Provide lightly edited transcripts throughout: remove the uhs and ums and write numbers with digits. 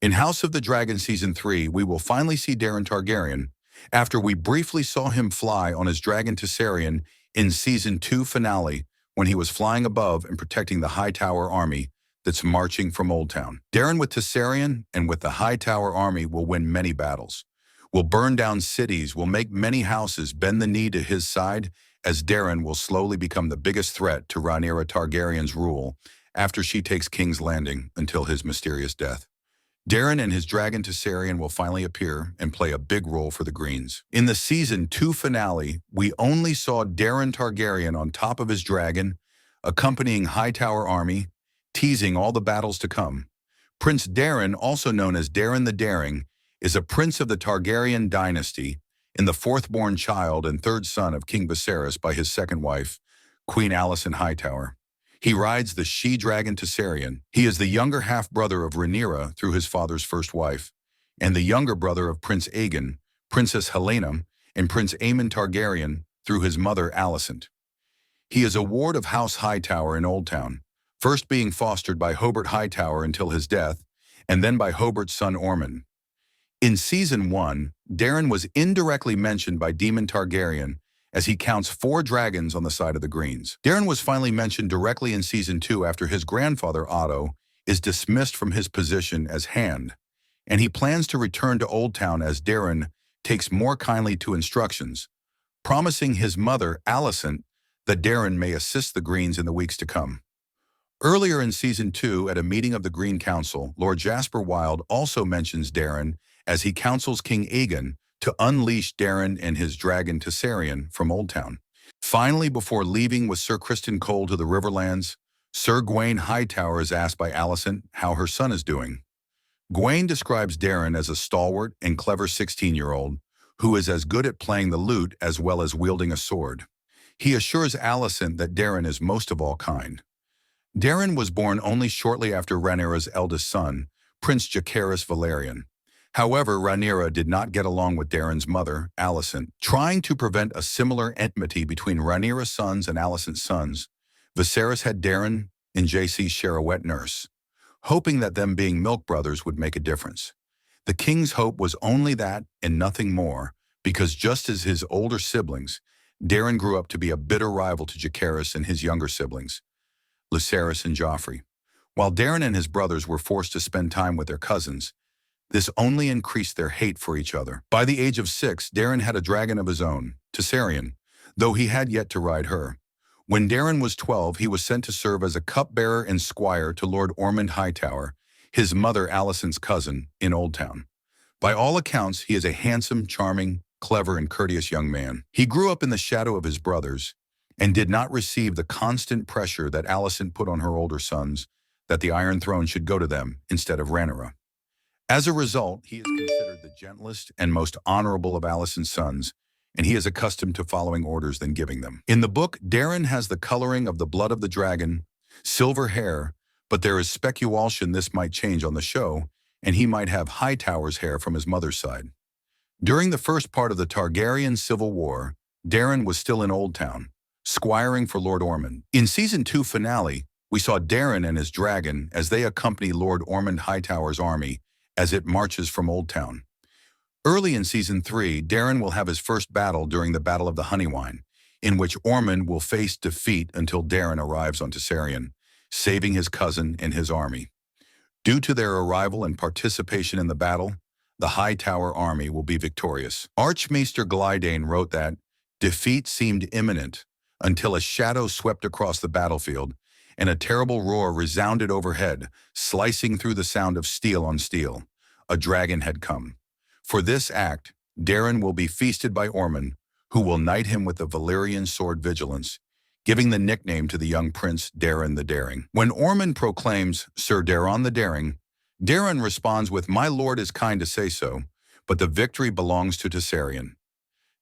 In House of the Dragon Season 3, we will finally see Daeron Targaryen, after we briefly saw him fly on his dragon Tessarion in Season 2 finale when he was flying above and protecting the Hightower army that's marching from Oldtown. Daeron with Tessarion and with the Hightower army will win many battles, will burn down cities, will make many houses bend the knee to his side, as Daeron will slowly become the biggest threat to Rhaenyra Targaryen's rule after she takes King's Landing until his mysterious death. Daron and his dragon Tessarion will finally appear and play a big role for the Greens. In the Season 2 finale, we only saw Daron Targaryen on top of his dragon, accompanying Hightower army, teasing all the battles to come. Prince Daron, also known as Daron the Daring, is a prince of the Targaryen dynasty and the fourthborn child and third son of King Viserys by his second wife, Queen Alicent Hightower. He rides the she-dragon Tessarion. He is the younger half-brother of Rhaenyra through his father's first wife, and the younger brother of Prince Aegon, Princess Helaena, and Prince Aemond Targaryen through his mother Alicent. He is a ward of House Hightower in Oldtown, first being fostered by Hobart Hightower until his death, and then by Hobart's son Ormond. In Season 1, Daron was indirectly mentioned by Daemon Targaryen as he counts 4 dragons on the side of the Greens. Daron was finally mentioned directly in Season 2 after his grandfather, Otto, is dismissed from his position as Hand, and he plans to return to Oldtown as Daron takes more kindly to instructions, promising his mother, Alicent, that Daron may assist the Greens in the weeks to come. Earlier in Season 2, at a meeting of the Green Council, Lord Jasper Wilde also mentions Daron as he counsels King Aegon to unleash Daron and his dragon Tessarion from Oldtown. Finally, before leaving with Sir Criston Cole to the Riverlands, Sir Gawain Hightower is asked by Alicent how her son is doing. Gawain describes Daron as a stalwart and clever 16-year-old who is as good at playing the lute as well as wielding a sword. He assures Alicent that Daron is most of all kind. Daron was born only shortly after Rhaenyra's eldest son, Prince Jacaerys Valerian. However, Rhaenyra did not get along with Daron's mother, Alicent. Trying to prevent a similar enmity between Rhaenyra's sons and Alicent's sons, Viserys had Daron and JC share a wet nurse, hoping that them being milk brothers would make a difference. The king's hope was only that and nothing more, because just as his older siblings, Daron grew up to be a bitter rival to Jacaerys and his younger siblings, Lucerys and Joffrey. While Daron and his brothers were forced to spend time with their cousins, this only increased their hate for each other. By the age of 6, Daron had a dragon of his own, Tessarion, though he had yet to ride her. When Daron was 12, he was sent to serve as a cupbearer and squire to Lord Ormond Hightower, his mother Alicent's cousin, in Oldtown. By all accounts, he is a handsome, charming, clever, and courteous young man. He grew up in the shadow of his brothers and did not receive the constant pressure that Alicent put on her older sons that the Iron Throne should go to them instead of Rhaenyra. As a result, he is considered the gentlest and most honorable of Alicent's sons, and he is accustomed to following orders than giving them. In the book, Daron has the coloring of the blood of the dragon, silver hair, but there is speculation this might change on the show, and he might have Hightower's hair from his mother's side. During the first part of the Targaryen Civil War, Daron was still in Oldtown, squiring for Lord Ormond. In Season 2 finale, we saw Daron and his dragon as they accompany Lord Ormond Hightower's army as it marches from Oldtown. Early in Season 3, Daron will have his first battle during the Battle of the Honeywine, in which Ormond will face defeat until Daron arrives on Tessarion, saving his cousin and his army. Due to their arrival and participation in the battle, the Hightower army will be victorious. Archmaester Glydane wrote that defeat seemed imminent until a shadow swept across the battlefield and a terrible roar resounded overhead, slicing through the sound of steel on steel. A dragon had come. For this act, Daron will be feasted by Ormond, who will knight him with the Valyrian sword Vigilance, giving the nickname to the young prince Daron the Daring. When Ormond proclaims Sir Daron the Daring, Daron responds with, "My lord is kind to say so, but the victory belongs to Tessarion."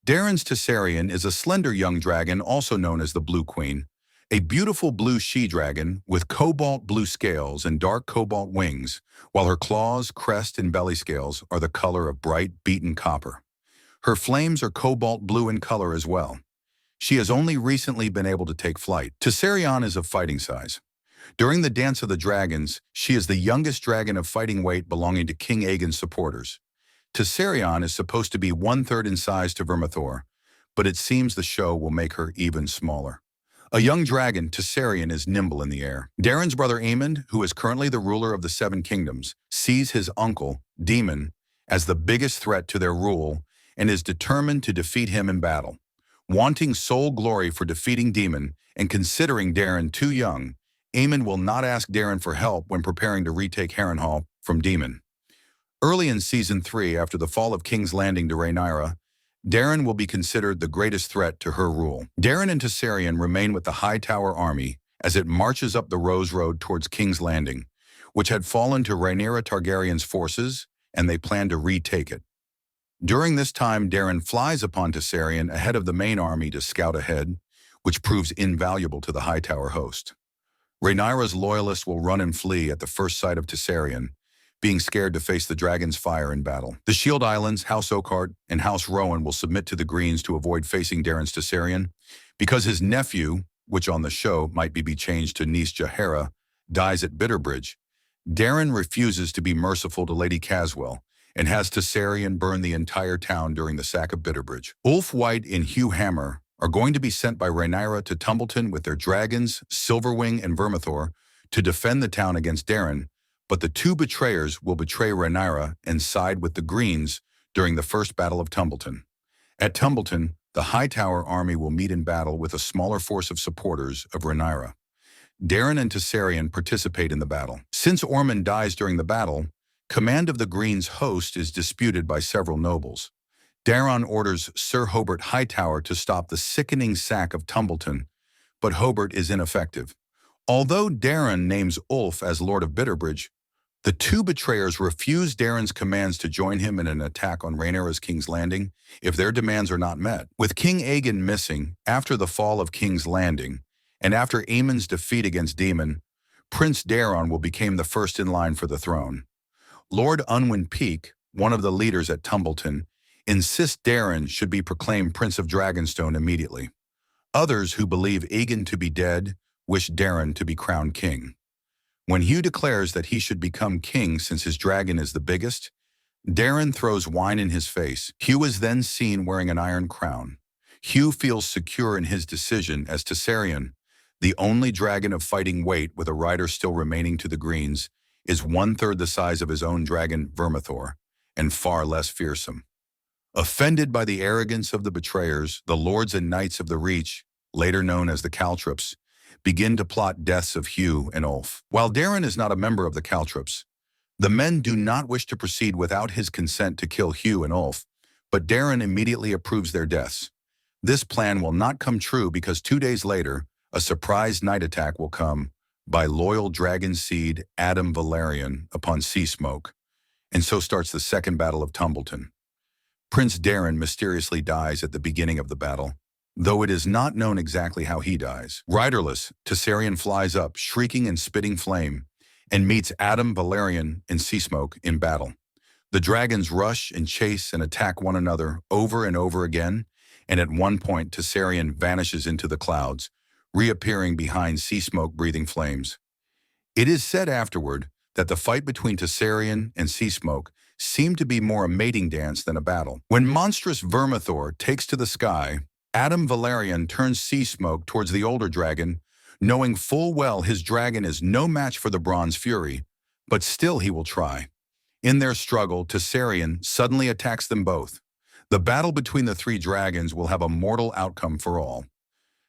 Daron's Tessarion is a slender young dragon also known as the Blue Queen, a beautiful blue she-dragon with cobalt blue scales and dark cobalt wings, while her claws, crest, and belly scales are the color of bright beaten copper. Her flames are cobalt blue in color as well. She has only recently been able to take flight. Tessarion is of fighting size. During the Dance of the Dragons, she is the youngest dragon of fighting weight belonging to King Aegon's supporters. Tessarion is supposed to be one-third in size to Vermithor, but it seems the show will make her even smaller. A young dragon, Tessarion is nimble in the air. Daeron's brother Aemond, who is currently the ruler of the Seven Kingdoms, sees his uncle, Daemon, as the biggest threat to their rule and is determined to defeat him in battle. Wanting sole glory for defeating Daemon and considering Daeron too young, Aemond will not ask Daeron for help when preparing to retake Harrenhal from Daemon. Early in Season 3, after the fall of King's Landing to Rhaenyra, Daron will be considered the greatest threat to her rule. Daron and Tessarion remain with the Hightower army as it marches up the Rose Road towards King's Landing, which had fallen to Rhaenyra Targaryen's forces, and they plan to retake it. During this time, Daron flies upon Tessarion ahead of the main army to scout ahead, which proves invaluable to the Hightower host. Rhaenyra's loyalists will run and flee at the first sight of Tessarion, being scared to face the dragon's fire in battle. The Shield Islands, House Oakheart, and House Rowan will submit to the Greens to avoid facing Daeron's Tessarion, because his nephew, which on the show might be changed to niece Jaehaera, dies at Bitterbridge. Daron refuses to be merciful to Lady Caswell and has Tessarion burn the entire town during the sack of Bitterbridge. Ulf White and Hugh Hammer are going to be sent by Rhaenyra to Tumbleton with their dragons, Silverwing and Vermithor, to defend the town against Daron, but the two betrayers will betray Rhaenyra and side with the Greens during the First Battle of Tumbleton. At Tumbleton, the Hightower army will meet in battle with a smaller force of supporters of Rhaenyra. Daron and Tessarion participate in the battle. Since Ormond dies during the battle, command of the Greens' host is disputed by several nobles. Daron orders Sir Hobart Hightower to stop the sickening sack of Tumbleton, but Hobart is ineffective. Although Daron names Ulf as Lord of Bitterbridge, the two betrayers refuse Daron's commands to join him in an attack on Rhaenyra's King's Landing if their demands are not met. With King Aegon missing after the fall of King's Landing, and after Aemond's defeat against Daemon, Prince Daron will become the first in line for the throne. Lord Unwin Peake, one of the leaders at Tumbleton, insists Daron should be proclaimed Prince of Dragonstone immediately. Others who believe Aegon to be dead wish Daron to be crowned king. When Hugh declares that he should become king since his dragon is the biggest, Daron throws wine in his face. Hugh is then seen wearing an iron crown. Hugh feels secure in his decision as Tessarion, the only dragon of fighting weight with a rider still remaining to the Greens, is one-third the size of his own dragon Vermithor, and far less fearsome. Offended by the arrogance of the betrayers, the lords and knights of the Reach, later known as the Caltrops, begin to plot deaths of Hugh and Ulf. While Daron is not a member of the Caltrops, the men do not wish to proceed without his consent to kill Hugh and Ulf, but Daron immediately approves their deaths. This plan will not come true because 2 days later, a surprise night attack will come by loyal dragon seed Aemond Valerian upon Seasmoke, and so starts the Second Battle of Tumbleton. Prince Daron mysteriously dies at the beginning of the battle, though it is not known exactly how he dies. Riderless, Tessarion flies up, shrieking and spitting flame, and meets Aemond Valerian and Seasmoke in battle. The dragons rush and chase and attack one another over and over again, and at one point Tessarion vanishes into the clouds, reappearing behind Seasmoke breathing flames. It is said afterward that the fight between Tessarion and Seasmoke seemed to be more a mating dance than a battle. When monstrous Vermithor takes to the sky, Aemond Valerian turns Seasmoke towards the older dragon, knowing full well his dragon is no match for the Bronze Fury, but still he will try. In their struggle, Tessarion suddenly attacks them both. The battle between the three dragons will have a mortal outcome for all.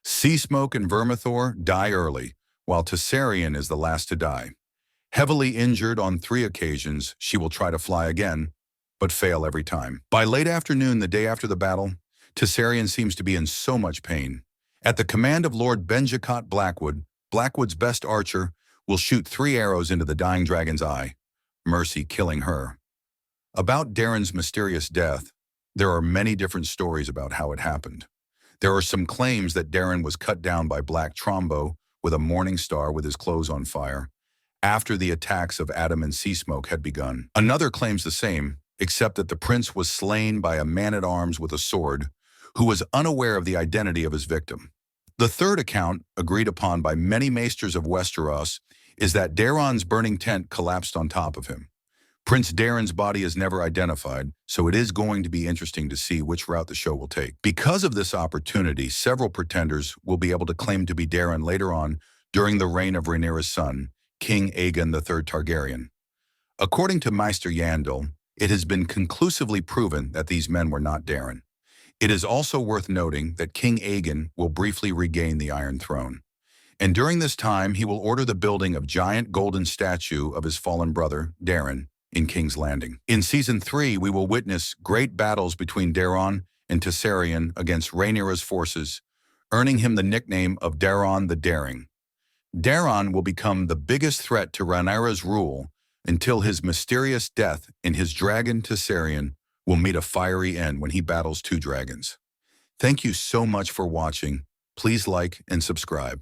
Seasmoke and Vermithor die early, while Tessarion is the last to die. Heavily injured on 3 occasions, she will try to fly again, but fail every time. By late afternoon the day after the battle, Tessarion seems to be in so much pain. At the command of Lord Benjicott Blackwood, Blackwood's best archer will shoot 3 arrows into the dying dragon's eye, Mercy killing her. About Daron's mysterious death, there are many different stories about how it happened. There are some claims that Daron was cut down by Black Trombo with a morning star with his clothes on fire, after the attacks of Aemond and Seasmoke had begun. Another claims the same, except that the prince was slain by a man-at-arms with a sword, who was unaware of the identity of his victim. The third account, agreed upon by many maesters of Westeros, is that Daeron's burning tent collapsed on top of him. Prince Daeron's body is never identified, so it is going to be interesting to see which route the show will take. Because of this opportunity, several pretenders will be able to claim to be Daeron later on during the reign of Rhaenyra's son, King Aegon the Targaryen. According to Maester Yandel, it has been conclusively proven that these men were not Daeron. It is also worth noting that King Aegon will briefly regain the Iron Throne. And during this time, he will order the building of giant golden statue of his fallen brother, Daron, in King's Landing. In Season 3, we will witness great battles between Daron and Tessarion against Rhaenyra's forces, earning him the nickname of Daeron the Daring. Daron will become the biggest threat to Rhaenyra's rule until his mysterious death and his dragon Tessarion will meet a fiery end when he battles two dragons. Thank you so much for watching. Please like and subscribe.